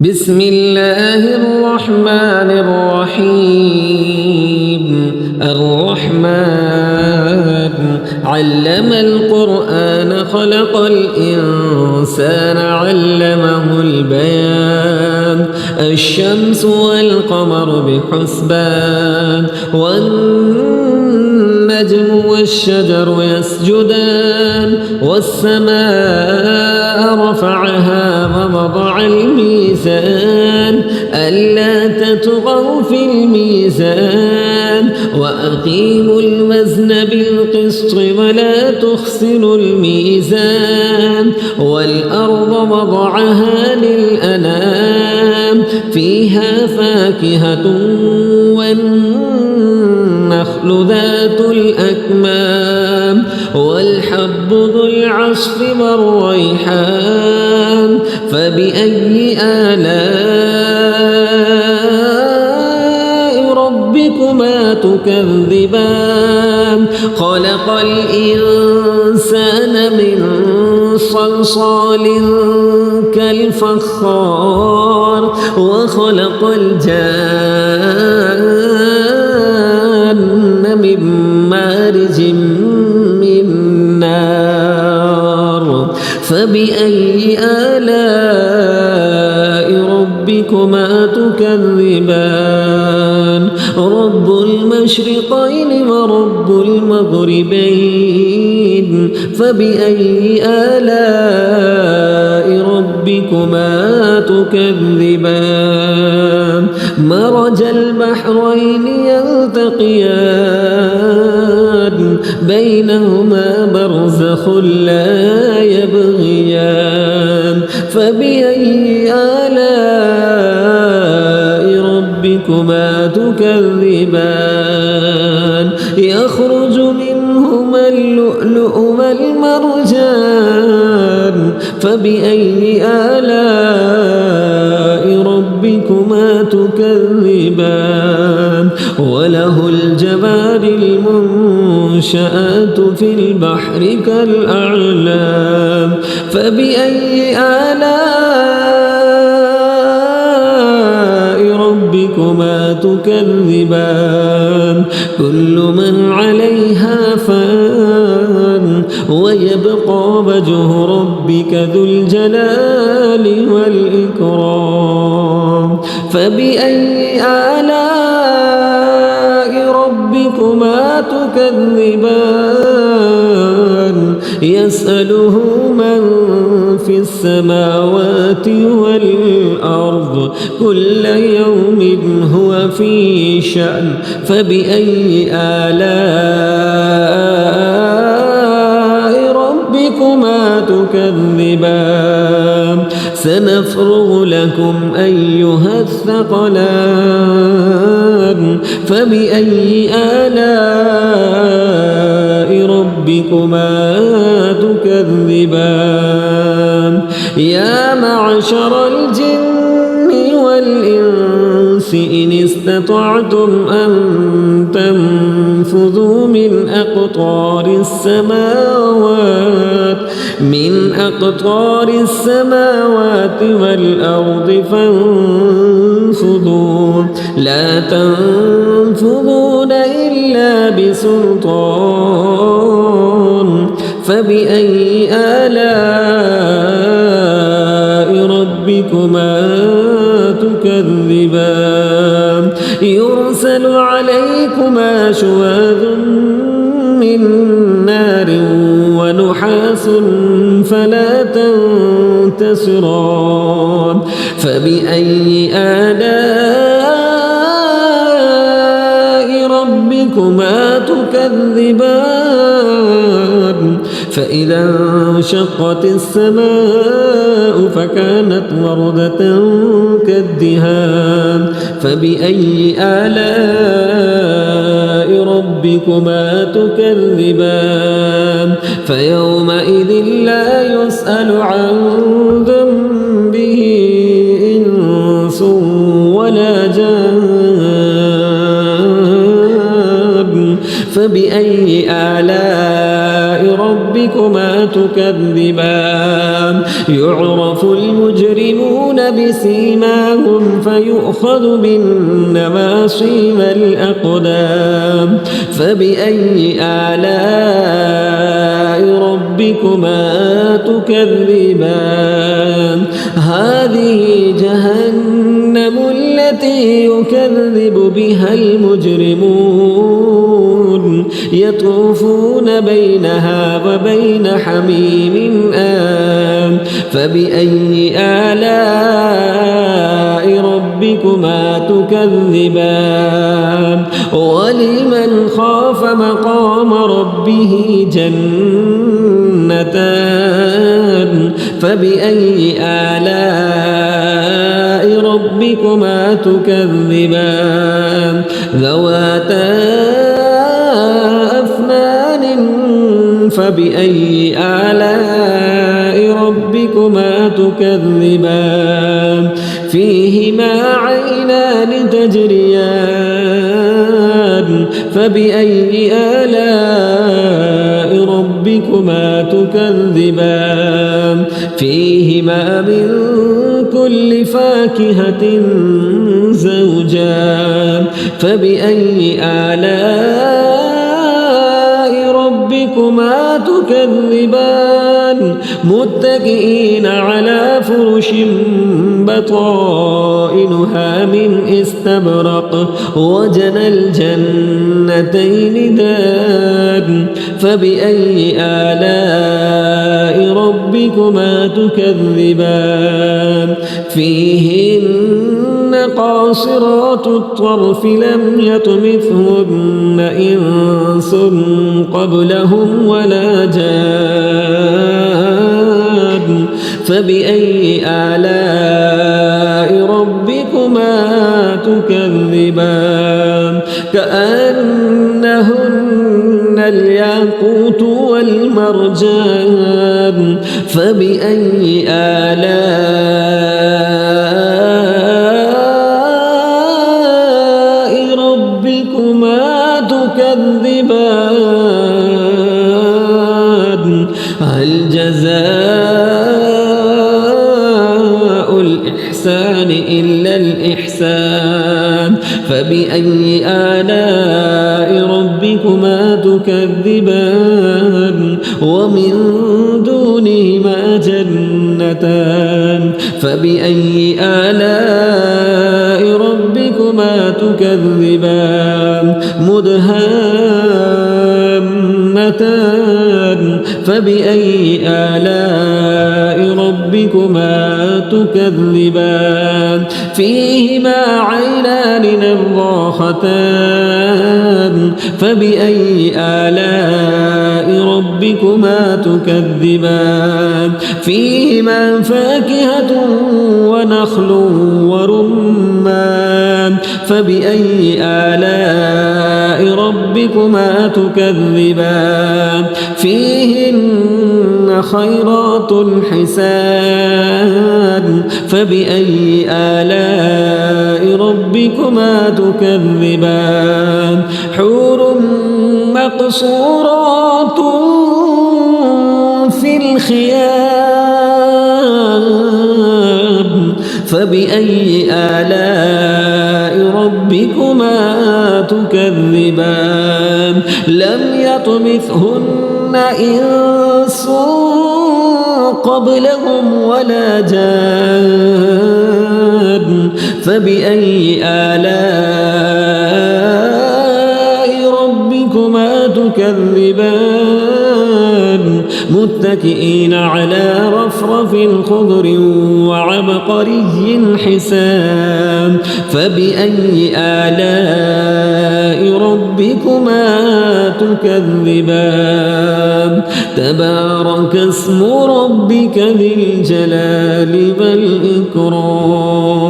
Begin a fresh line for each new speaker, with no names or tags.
بسم الله الرحمن الرحيم. الرحمن علم القرآن خلق الإنسان علمه البيان. الشمس والقمر بحسبان والنجم والشجر يسجدان والسماء رفعها ووضع الميزان ألا تطغوا في الميزان وأقيموا الوزن بالقسط ولا تخسروا الميزان. والأرض وضعها للأنام فيها فاكهة والنخل ذات الأكمام والحب ذو العصف والريحان. فبأي آلاء ربكما تكذبان؟ خلق الإنسان من صلصال كالفخار وخلق الجان من مارج من نار. فبأي آلاء ربكما تكذبان؟ رب المشرقين ورب المغربين. فبأي آلاء ربكما تكذبان؟ مرج البحرين يلتقيان بينهما برزخ لا يبغيان. فبأي آلاء ربكما تكذبان؟ يخرج منهما اللؤلؤ والمرجان. فبأي آلاء ربكما تكذبان؟ وله الجوار المنشآت في البحر كالأعلام. فبأي آلاء ربكما تكذبان؟ كل من عليها فان ويبقى وجه ربك ذو الجلال والإكرام. فبأي آلاء ربكما تكذبان؟ يسأله من في السماوات والأرض كل يوم هو في شأن. فبأي آلاء ربكما تكذبان؟ سنفرغ لكم أيها الثقلان. فبأي آلاء ربكما تكذبان؟ يا معشر الجن والإنس إن استطعتم أن تنفذوا من أقطار السماوات والأرض فانفذوا لا تنفذون إلا بسلطان. فبأي آلاء ربكما تكذبان؟ يرسل عليكما شواظ من نار ونحاس فلا تنتصران. فبأي آلاء ربكما تكذبان؟ فإذا انشقت السماء فكانت وردة كالدهان. فبأي آلاء ربكما تكذبان؟ فيومئذ لا يسأل عن ذنبه إنس ولا جان. فبأي آلاء ربكما تكذبان يعرف المجرمون بسيماهم فيؤخذ بالنواصي والأقدام فبأي آلاء ربكما تكذبان هذه جهنم التي يكذب بها المجرمون يطوفون بينها وبين حميم آن فبأي آلاء ربكما تكذبان ولمن خاف مقام ربه جنتان فبأي آلاء ربكما تكذبان ذواتا أفنان فبأي آلاء ربكما تكذبان فيهما عينان تجريان فبأي آلاء ربكما تكذبان فيهما من كل فاكهة زوجان فبأي آلاء ربكما تكذبان متكئين على فرش بطائنها من استبرق وجنى الجنتين دان فبأي آلاء ربكما تكذبان فيهن قاصرات الطرف لم يطمثهن إنس قبلهم ولا جان فبأي آلاء ربكما تكذبان كأنهن الياقوت والمرجان فبأي آلاء ربكما تكذبان هل جزاء الإحسان إلا الإحسان فبأي آلاء ربكما تكذبان ومن دونهما جنتان فبأي آلاء ربكما تكذبان مدهامتان فبأي آلاء ربكما تكذبان فيهما عينان نضاختان فبأي آلاء ربكما تكذبان فيهما فاكهة ونخل ورمان فبأي آلاء ربكما تكذبان فيهن خيرات حسان فبأي آلاء ربكما تكذبان حور مقصورات في الخيام فبأي آلاء ربكما تكذبان لم يطمثهن إنس قبلهم ولا جان فبأي آلاء ربكما تكذبان متكئين على رفرف خضر وعبقري حسان فبأي آلاء ربكما تكذبان تبارك اسم ربك ذي الجلال والإكرام